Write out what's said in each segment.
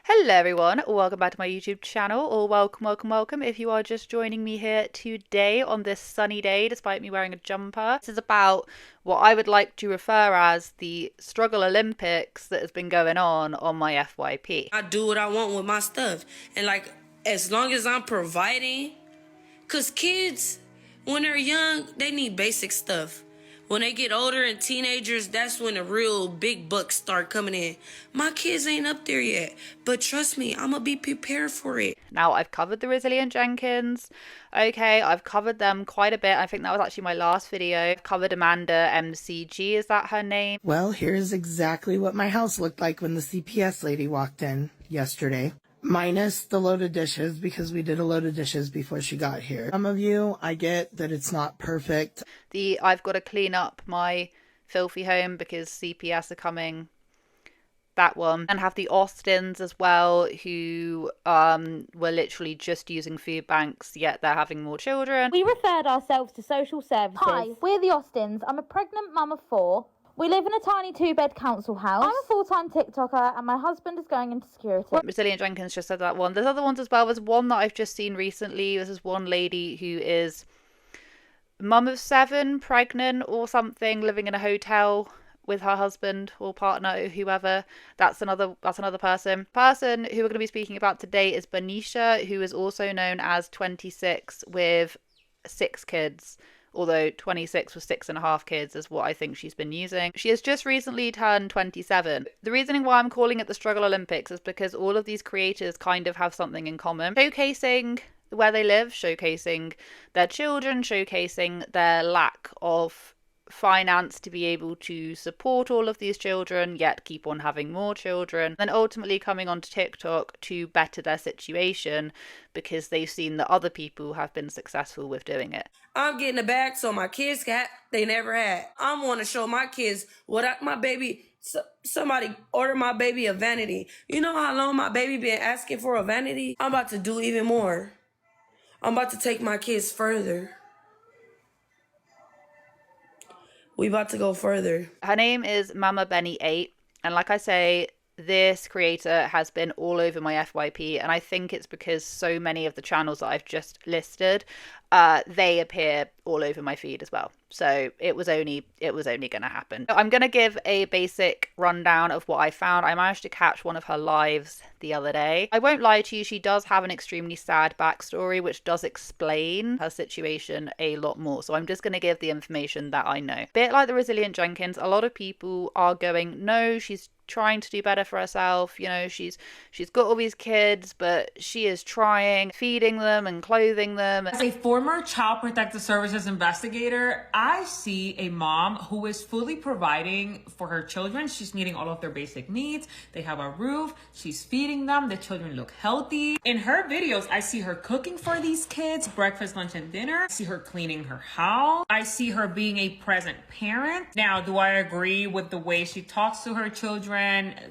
Hello everyone, welcome back to my YouTube channel, or welcome if you are just joining me here today on this sunny day despite me wearing a jumper. This is about what I would like to refer as the Struggle Olympics that has been going on my FYP. I do what I want with my stuff, and like as long as I'm providing, cause kids when they're young they need basic stuff. When they get older and teenagers, that's when the real big bucks start coming in. My kids ain't up there yet, but trust me, I'm gonna be prepared for it. Now, I've covered the Resilient Jenkins. Okay, I've covered them quite a bit. I think that was actually my last video. I've covered Amanda MCG, is that her name? Well, here's exactly what my house looked like when the CPS lady walked in yesterday. Minus the load of dishes, because we did a load of dishes before she got here. Some of you, I get that it's not perfect. I've got to clean up my filthy home because CPS are coming. That one. And have the Austins as well, who were literally just using food banks, yet they're having more children. We referred ourselves to social services. Hi, we're the Austins. I'm a pregnant mum of 4. We live in a tiny 2-bed council house. I'm a full-time TikToker and my husband is going into security. Resilient Jenkins just said that one. There's other ones as well. There's one that I've just seen recently. This is one lady who is mum of 7, pregnant or something, living in a hotel with her husband or partner or whoever. That's another person. Person who we're going to be speaking about today is Banisha, who is also known as 26 with 6 kids. Although 26 with 6.5 kids is what I think she's been using. She has just recently turned 27. The reasoning why I'm calling it the Struggle Olympics is because all of these creators kind of have something in common. Showcasing where they live, showcasing their children, showcasing their lack of finance to be able to support all of these children, yet keep on having more children, then ultimately coming onto TikTok to better their situation because they've seen that other people have been successful with doing it. I'm getting it back so my kids got they never had. I want to show my kids my baby. Somebody order my baby a vanity. You know how long my baby been asking for a vanity? I'm about to do even more. I'm about to take my kids further. We about to go further. Her name is Mama Benny 8, and like I say, this creator has been all over my FYP, and I think it's because so many of the channels that I've just listed, they appear all over my feed as well. So it was only going to happen. I'm going to give a basic rundown of what I found. I managed to catch one of her lives the other day. I won't lie to you, she does have an extremely sad backstory, which does explain her situation a lot more. So I'm just going to give the information that I know. Bit like the Resilient Jenkins, a lot of people are going, no, she's trying to do better for herself, you know, she's got all these kids, but she is trying, feeding them and clothing them. As a former child protective services investigator, I see a mom who is fully providing for her children. She's meeting all of their basic needs. They have a roof, she's feeding them, the children look healthy. In her videos, I see her cooking for these kids, breakfast, lunch, and dinner. I see her cleaning her house. I see her being a present parent. Now, do I agree with the way she talks to her children,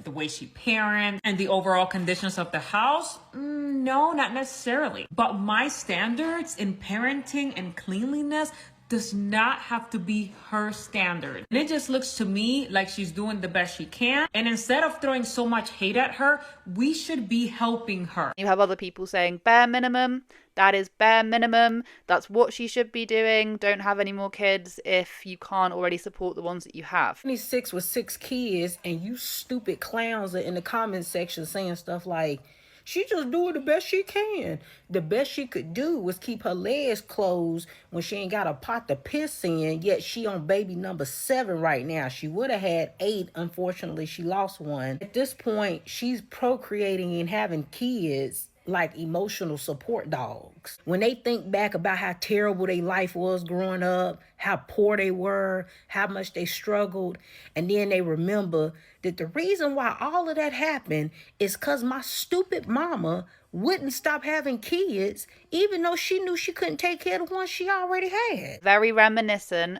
the way she parents, and the overall conditions of the house? No, not necessarily. But my standards in parenting and cleanliness does not have to be her standard. And it just looks to me like she's doing the best she can. And instead of throwing so much hate at her, we should be helping her. You have other people saying bare minimum. That is bare minimum. That's what she should be doing. Don't have any more kids if you can't already support the ones that you have. 26 with 6 kids, and you stupid clowns are in the comment section saying stuff like, she just doing the best she can. The best she could do was keep her legs closed when she ain't got a pot to piss in, yet she on baby number 7 right now. She would have had 8. Unfortunately, she lost 1. At this point, she's procreating and having kids like emotional support dogs. When they think back about how terrible their life was growing up, how poor they were, how much they struggled, and then they remember that the reason why all of that happened is because my stupid mama wouldn't stop having kids, even though she knew she couldn't take care of the ones she already had. Very reminiscent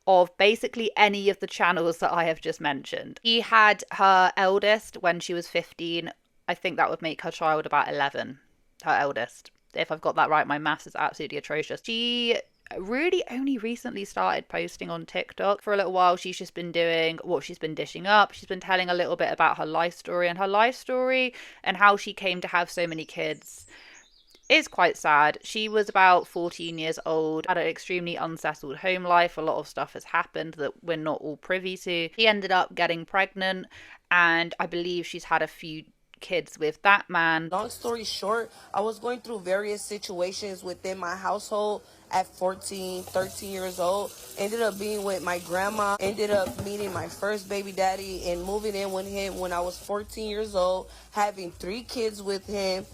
of basically any of the channels that I have just mentioned. She had her eldest when she was 15. I think that would make her child about 11, her eldest. If I've got that right, my maths is absolutely atrocious. She really only recently started posting on TikTok. For a little while, she's just been doing what she's been dishing up. She's been telling a little bit about her life story, and how she came to have so many kids is quite sad. She was about 14 years old, had an extremely unsettled home life. A lot of stuff has happened that we're not all privy to. She ended up getting pregnant, and I believe she's had a few kids with that man. Long story short, I was going through various situations within my household at 14, 13 years old. Ended up being with my grandma. Ended up meeting my first baby daddy and moving in with him when I was 14 years old, having 3 kids with him.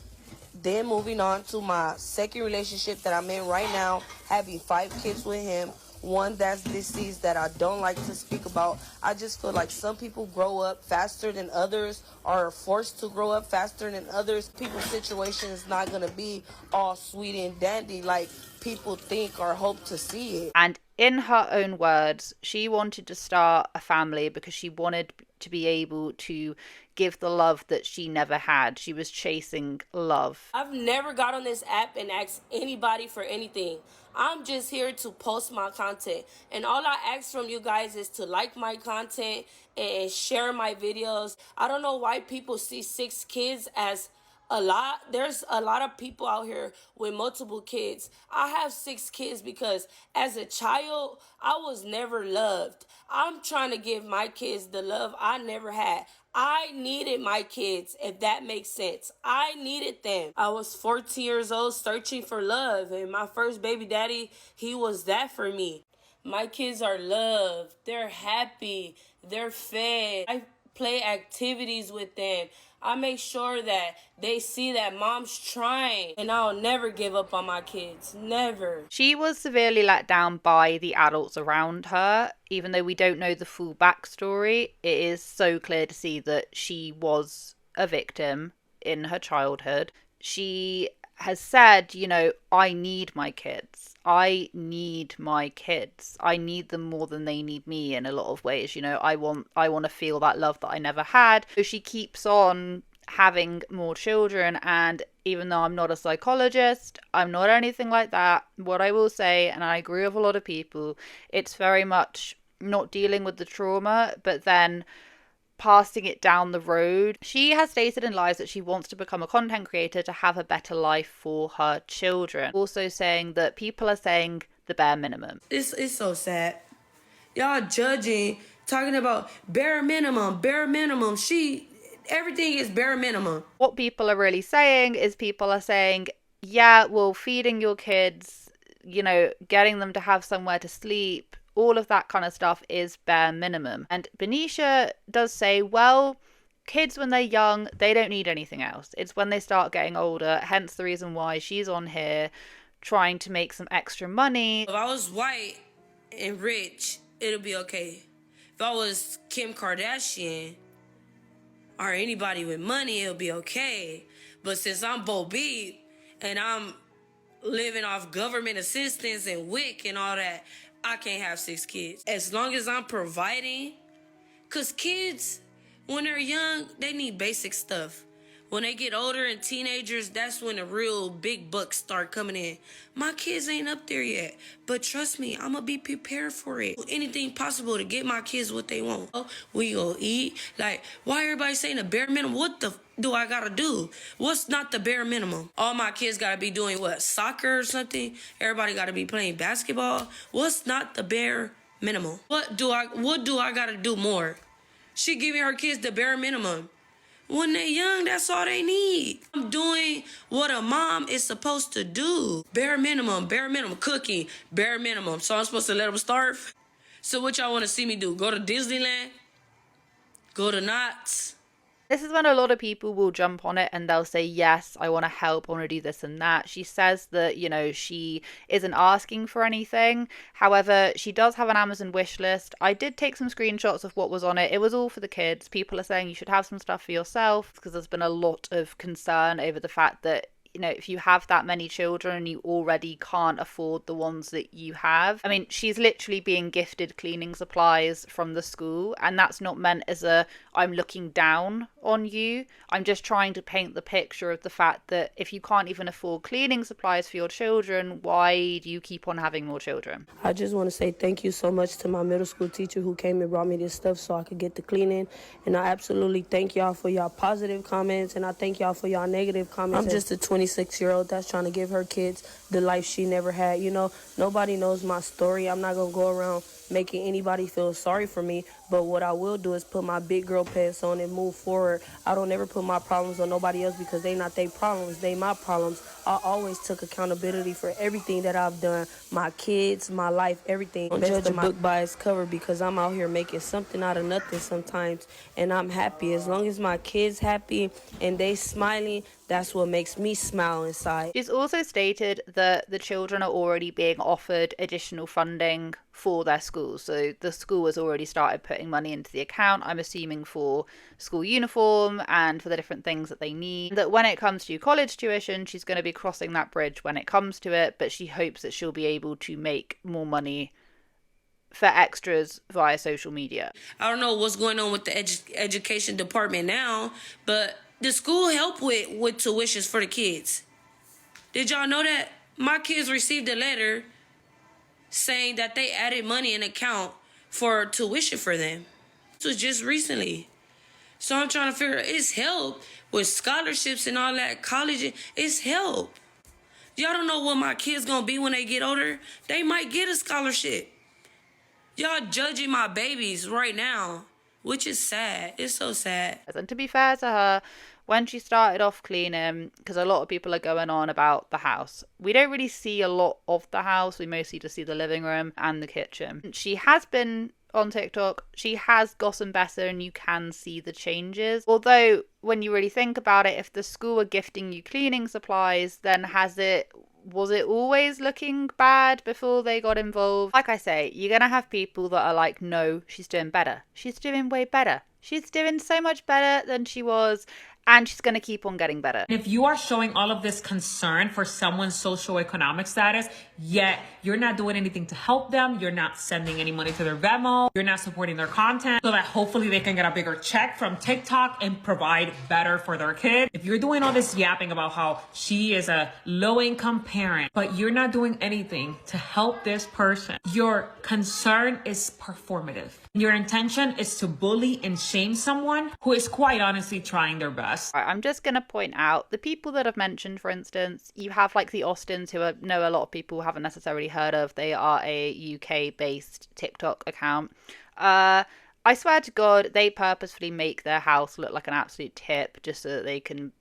Then moving on to my second relationship that I'm in right now, having 5 kids with him. One that's deceased that I don't like to speak about. I just feel like some people grow up faster than others, or are forced to grow up faster than others. People's situation is not going to be all sweet and dandy like people think or hope to see it. And in her own words, she wanted to start a family because she wanted to be able to give the love that she never had. She was chasing love. I've never got on this app and asked anybody for anything. I'm just here to post my content. And all I ask from you guys is to like my content and share my videos. I don't know why people see 6 kids as a lot. There's a lot of people out here with multiple kids. I have 6 kids because as a child, I was never loved. I'm trying to give my kids the love I never had. I needed my kids, if that makes sense. I needed them. I was 14 years old searching for love, and my first baby daddy, he was that for me. My kids are loved. They're happy. They're fed. I play activities with them. I make sure that they see that mom's trying, and I'll never give up on my kids. Never. She was severely let down by the adults around her. Even though we don't know the full backstory, it is so clear to see that she was a victim in her childhood. She has said, I need my kids. I need my kids. I need them more than they need me in a lot of ways. I want to feel that love that I never had. So she keeps on having more children, and even though I'm not a psychologist, I'm not anything like that, what I will say, and I agree with a lot of people, it's very much not dealing with the trauma, but then passing it down the road. She has stated in lives that she wants to become a content creator to have a better life for her children. Also saying that people are saying the bare minimum. It's so sad. Y'all judging, talking about bare minimum. Everything is bare minimum. What people are really saying is yeah, well, feeding your kids, getting them to have somewhere to sleep, all of that kind of stuff is bare minimum. And Benicia does say, well, kids when they're young, they don't need anything else. It's when they start getting older, hence the reason why she's on here trying to make some extra money. If I was white and rich, it'll be okay. If I was Kim Kardashian or anybody with money, it'll be okay. But since I'm Bo Beep and I'm living off government assistance and WIC and all that, I can't have 6 kids. As long as I'm providing, because kids, when they're young, they need basic stuff. When they get older and teenagers, that's when the real big bucks start coming in. My kids ain't up there yet, but trust me, I'm gonna be prepared for it. Anything possible to get my kids what they want. We gonna eat. Like, why everybody saying the bare minimum? What the do I gotta do? What's not the bare minimum? All my kids gotta be doing what? Soccer or something? Everybody gotta be playing basketball? What's not the bare minimum? What do I gotta do more? She giving her kids the bare minimum. When they're young, that's all they need. I'm doing what a mom is supposed to do. Bare minimum, cooking, bare minimum. So I'm supposed to let them starve? So what y'all want to see me do? Go to Disneyland? Go to Knott's? This is when a lot of people will jump on it and they'll say, yes, I want to help, I want to do this and that. She says that, she isn't asking for anything. However, she does have an Amazon wish list. I did take some screenshots of what was on it. It was all for the kids. People are saying you should have some stuff for yourself because there's been a lot of concern over the fact that if you have that many children and you already can't afford the ones that you have. I mean, she's literally being gifted cleaning supplies from the school, and that's not meant as a, I'm looking down on you. I'm just trying to paint the picture of the fact that if you can't even afford cleaning supplies for your children, why do you keep on having more children? I just want to say thank you so much to my middle school teacher who came and brought me this stuff so I could get the cleaning. And I absolutely thank y'all for y'all positive comments, and I thank y'all for y'all negative comments. I'm just a 26-year-old that's trying to give her kids the life she never had. You know, nobody knows my story. I'm not going to go around making anybody feel sorry for me, but what I will do is put my big girl pants on and move forward. I don't ever put my problems on nobody else because they not their problems, they my problems. I always took accountability for everything that I've done, my kids, my life, everything. Don't judge a book by its cover, because I'm out here making something out of nothing sometimes, and I'm happy. As long as my kids happy and they smiling, that's what makes me smile inside. She's also stated that the children are already being offered additional funding for their schools. So the school has already started putting money into the account, I'm assuming for school uniform and for the different things that they need. That when it comes to college tuition, she's going to be crossing that bridge when it comes to it, but she hopes that she'll be able to make more money for extras via social media. I don't know what's going on with the education department now, but the school help with tuitions for the kids. Did y'all know that? My kids received a letter saying that they added money in account for tuition for them. This was just recently. So I'm trying to figure out, it's help with scholarships and all that, college, it's help. Y'all don't know what my kids gonna be when they get older. They might get a scholarship. Y'all judging my babies right now, which is sad. It's so sad. And to be fair to her, when she started off cleaning, because a lot of people are going on about the house, we don't really see a lot of the house. We mostly just see the living room and the kitchen. She has been on TikTok. She has gotten better, and you can see the changes. Although, when you really think about it, if the school are gifting you cleaning supplies, then was it always looking bad before they got involved? Like I say, you're going to have people that are like, no, she's doing better. She's doing way better. She's doing so much better than she was, and she's going to keep on getting better. If you are showing all of this concern for someone's socioeconomic status, yet you're not doing anything to help them, you're not sending any money to their Venmo, you're not supporting their content so that hopefully they can get a bigger check from TikTok and provide better for their kid. If you're doing all this yapping about how she is a low-income parent, but you're not doing anything to help this person, your concern is performative. Your intention is to bully and shame someone who is quite honestly trying their best. I'm just going to point out the people that I've mentioned, for instance. You have like the Austins, who I know a lot of people haven't necessarily heard of. They are a UK-based TikTok account. I swear to God, they purposefully make their house look like an absolute tip just so that they can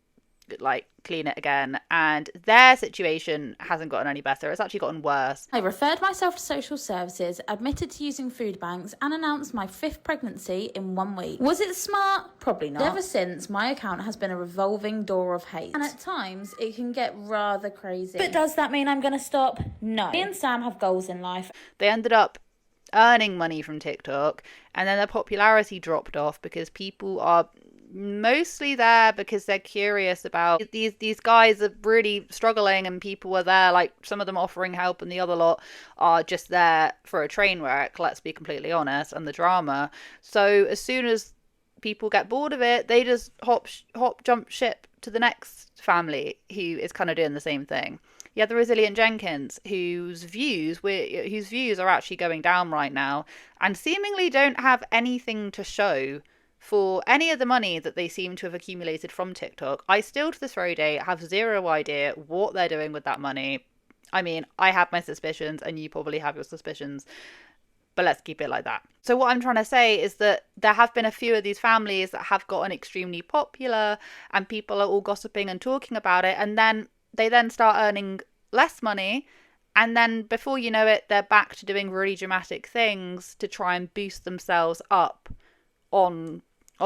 like clean it again, and their situation hasn't gotten any better. It's actually gotten worse. I referred myself to social services, admitted to using food banks, and announced my 5th pregnancy in 1 week. Was it smart? Probably not. Ever since, my account has been a revolving door of hate, and at times it can get rather crazy. But does that mean I'm gonna stop? No. Me and Sam have goals in life. They ended up earning money from TikTok, and then their popularity dropped off because people are mostly there because they're curious about these guys are really struggling, and people are there, like some of them offering help, and the other lot are just there for a train wreck, let's be completely honest, and the drama. So as soon as people get bored of it, they just hop jump ship to the next family who is kind of doing the same thing. You have the Resilient Jenkins, whose views are actually going down right now, and seemingly don't have anything to show for any of the money that they seem to have accumulated from TikTok. I still to this very day have zero idea what they're doing with that money. I mean, I have my suspicions, and you probably have your suspicions, but let's keep it like that. So what I'm trying to say is that there have been a few of these families that have gotten extremely popular, and people are all gossiping and talking about it, and then they start earning less money, and then before you know it, they're back to doing really dramatic things to try and boost themselves up on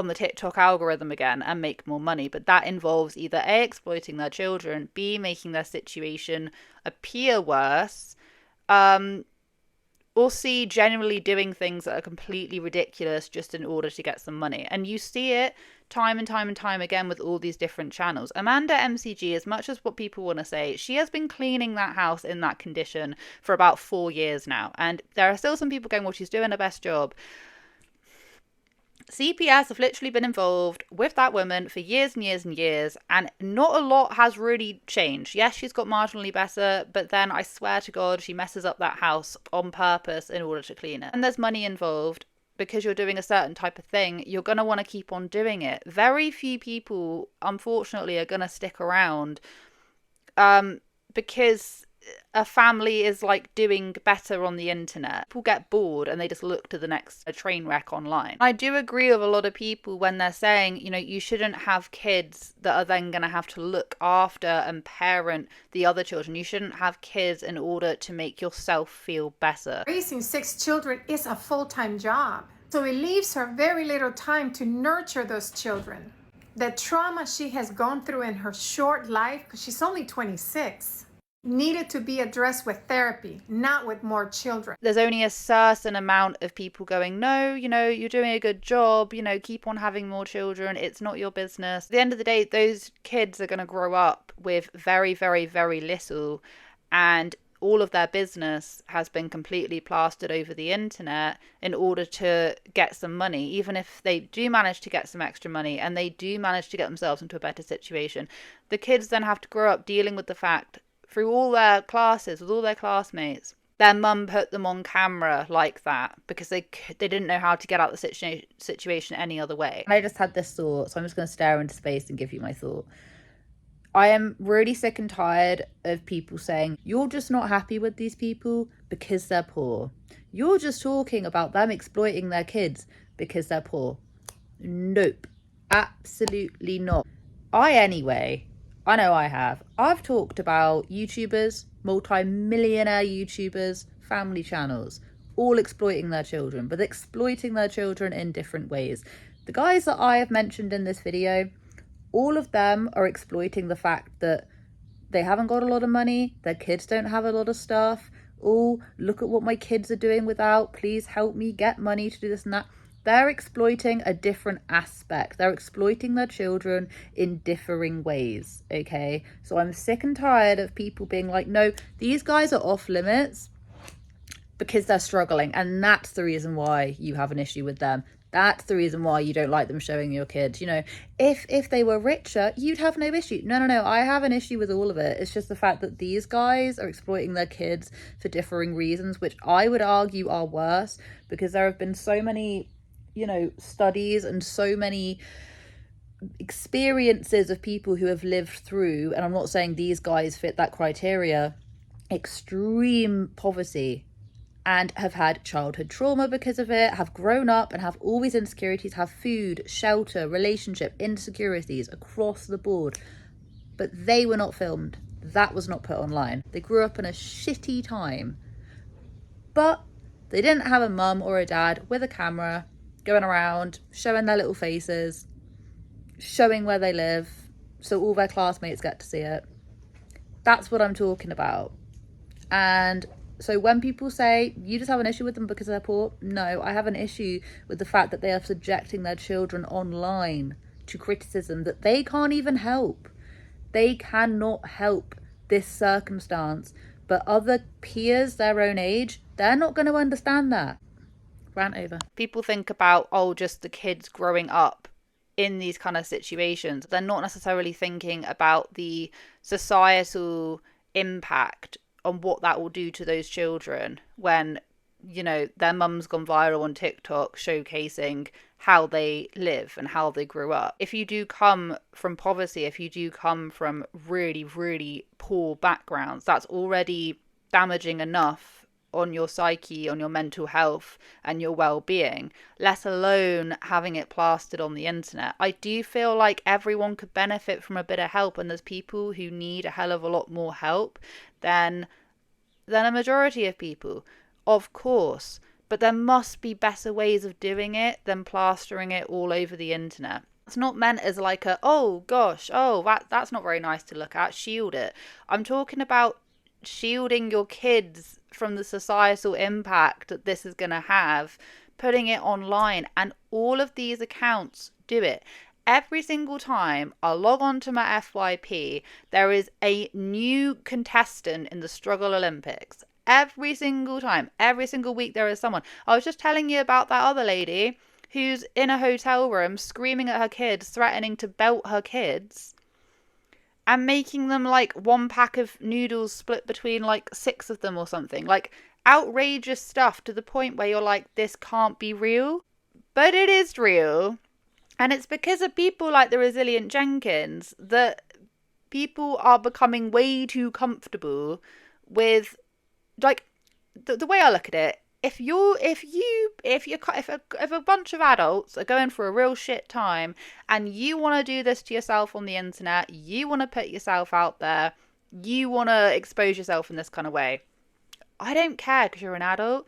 the TikTok algorithm again and make more money. But that involves either A, exploiting their children, B, making their situation appear worse, or C, generally doing things that are completely ridiculous just in order to get some money. And you see it time and time and time again with all these different channels. Amanda MCG, as much as what people want to say, she has been cleaning that house in that condition for about 4 years now. And there are still some people going, well, she's doing her best job. CPS have literally been involved with that woman for years and years and years, and not a lot has really changed. Yes, she's got marginally better, but then I swear to God, she messes up that house on purpose in order to clean it. And there's money involved. Because you're doing a certain type of thing, you're going to want to keep on doing it. Very few people, unfortunately, are going to stick around because a family is like doing better on the internet. People get bored and they just look to the next train wreck online. I do agree with a lot of people when they're saying, you know, you shouldn't have kids that are then going to have to look after and parent the other children. You shouldn't have kids in order to make yourself feel better. Raising 6 children is a full-time job, so it leaves her very little time to nurture those children. The trauma she has gone through in her short life, because she's only 26, needed to be addressed with therapy, not with more children. There's only a certain amount of people going, no, you know, you're doing a good job, you know, keep on having more children, it's not your business. At the end of the day, those kids are going to grow up with very, very, very little, and all of their business has been completely plastered over the internet in order to get some money. Even if they do manage to get some extra money and they do manage to get themselves into a better situation, the kids then have to grow up dealing with the fact through all their classes, with all their classmates, their mum put them on camera like that because they didn't know how to get out the situation any other way. And I just had this thought, so I'm just going to stare into space and give you my thought. I am really sick and tired of people saying, you're just not happy with these people because they're poor. You're just talking about them exploiting their kids because they're poor. Nope. Absolutely not. I know I have. I've talked about YouTubers, multi-millionaire YouTubers, family channels, all exploiting their children, but exploiting their children in different ways. The guys that I have mentioned in this video, all of them are exploiting the fact that they haven't got a lot of money, their kids don't have a lot of stuff. Oh, look at what my kids are doing without, please help me get money to do this and that. They're exploiting a different aspect. They're exploiting their children in differing ways, okay? So I'm sick and tired of people being like, no, these guys are off limits because they're struggling. And that's the reason why you have an issue with them. That's the reason why you don't like them showing your kids. You know, if they were richer, you'd have no issue. No. I have an issue with all of it. It's just the fact that these guys are exploiting their kids for differing reasons, which I would argue are worse because there have been so many, you know, studies and so many experiences of people who have lived through, and I'm not saying these guys fit that criteria, extreme poverty, and have had childhood trauma because of it, have grown up and have all these insecurities, have food, shelter, relationship, insecurities across the board. But they were not filmed. That was not put online. They grew up in a shitty time. But they didn't have a mum or a dad with a camera going around, showing their little faces, showing where they live, so all their classmates get to see it. That's what I'm talking about. And so when people say, you just have an issue with them because they're poor, no, I have an issue with the fact that they are subjecting their children online to criticism that they can't even help. They cannot help this circumstance, but other peers their own age, they're not going to understand that. Rant over. People think about, just the kids growing up in these kind of situations. They're not necessarily thinking about the societal impact on what that will do to those children when, you know, their mum's gone viral on TikTok showcasing how they live and how they grew up. If you do come from poverty, if you do come from really, really poor backgrounds, that's already damaging enough on your psyche, on your mental health and your well-being, let alone having it plastered on the internet. I do feel like everyone could benefit from a bit of help, and there's people who need a hell of a lot more help than a majority of people, of course, but there must be better ways of doing it than plastering it all over the internet. It's not meant as like a, that's not very nice to look at, shield it. I'm talking about shielding your kids from the societal impact that this is going to have, putting it online, and all of these accounts do it. Every single time I log on to my FYP, there is a new contestant in the Struggle Olympics. Every single time, every single week there is someone. I was just telling you about that other lady who's in a hotel room screaming at her kids, threatening to belt her kids, and making them like one pack of noodles split between like 6 of them or something. Like outrageous stuff to the point where you're like, this can't be real. But it is real. And it's because of people like the Resilient Jenkins that people are becoming way too comfortable with, like, the way I look at it. If a bunch of adults are going for a real shit time and you want to do this to yourself on the internet, you want to put yourself out there, you want to expose yourself in this kind of way, I don't care because you're an adult.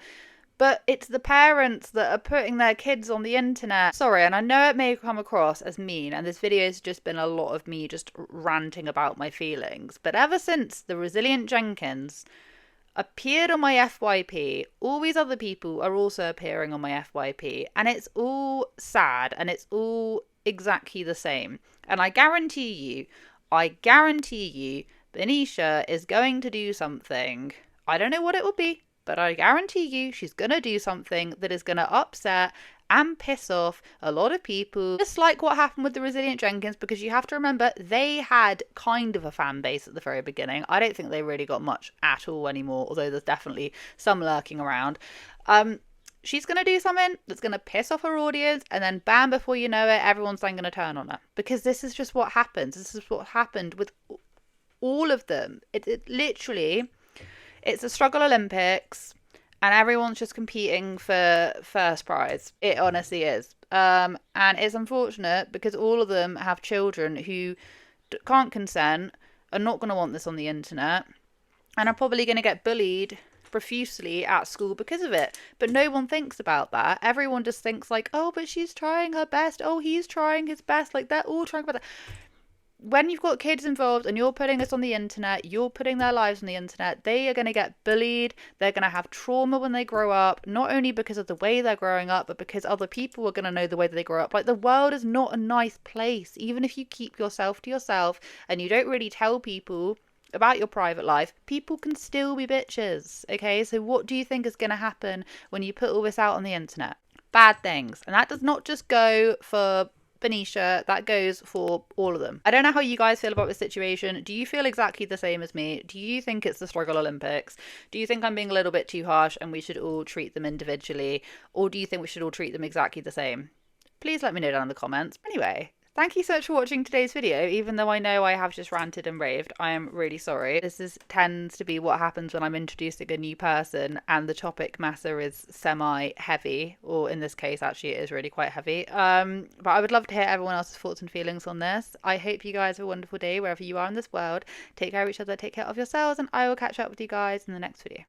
But it's the parents that are putting their kids on the internet. Sorry, and I know it may come across as mean, and this video has just been a lot of me just ranting about my feelings. But ever since the Resilient Jenkins appeared on my FYP, all these other people are also appearing on my FYP, and it's all sad, and it's all exactly the same. And I guarantee you, Benicia is going to do something. I don't know what it will be, but I guarantee you she's going to do something that is going to upset and piss off a lot of people. Just like what happened with the Resilient Jenkins, because you have to remember they had kind of a fan base at the very beginning. I don't think they really got much at all anymore, although there's definitely some lurking around. She's going to do something that's going to piss off her audience, and then bam, before you know it, everyone's then going to turn on her. Because this is just what happens. This is what happened with all of them. It literally... It's a struggle Olympics, and everyone's just competing for first prize. It honestly is. And it's unfortunate because all of them have children who can't consent, are not going to want this on the internet, and are probably going to get bullied profusely at school because of it. But no one thinks about that. Everyone just thinks like, oh, but she's trying her best. Oh, he's trying his best. Like, they're all trying about that. When you've got kids involved and you're putting this on the internet, you're putting their lives on the internet, they are going to get bullied, they're going to have trauma when they grow up, not only because of the way they're growing up, but because other people are going to know the way that they grow up. Like, the world is not a nice place. Even if you keep yourself to yourself and you don't really tell people about your private life, people can still be bitches, okay? So what do you think is going to happen when you put all this out on the internet? Bad things. And that does not just go for Benicia, that goes for all of them. I don't know how you guys feel about this situation. Do you feel exactly the same as me? Do you think it's the struggle Olympics? Do you think I'm being a little bit too harsh and we should all treat them individually? Or do you think we should all treat them exactly the same? Please let me know down in the comments. Anyway, thank you so much for watching today's video. Even though I know I have just ranted and raved, I am really sorry. This tends to be what happens when I'm introducing a new person and the topic matter is semi-heavy, or in this case, actually, it is really quite heavy. But I would love to hear everyone else's thoughts and feelings on this. I hope you guys have a wonderful day wherever you are in this world. Take care of each other, take care of yourselves, and I will catch up with you guys in the next video.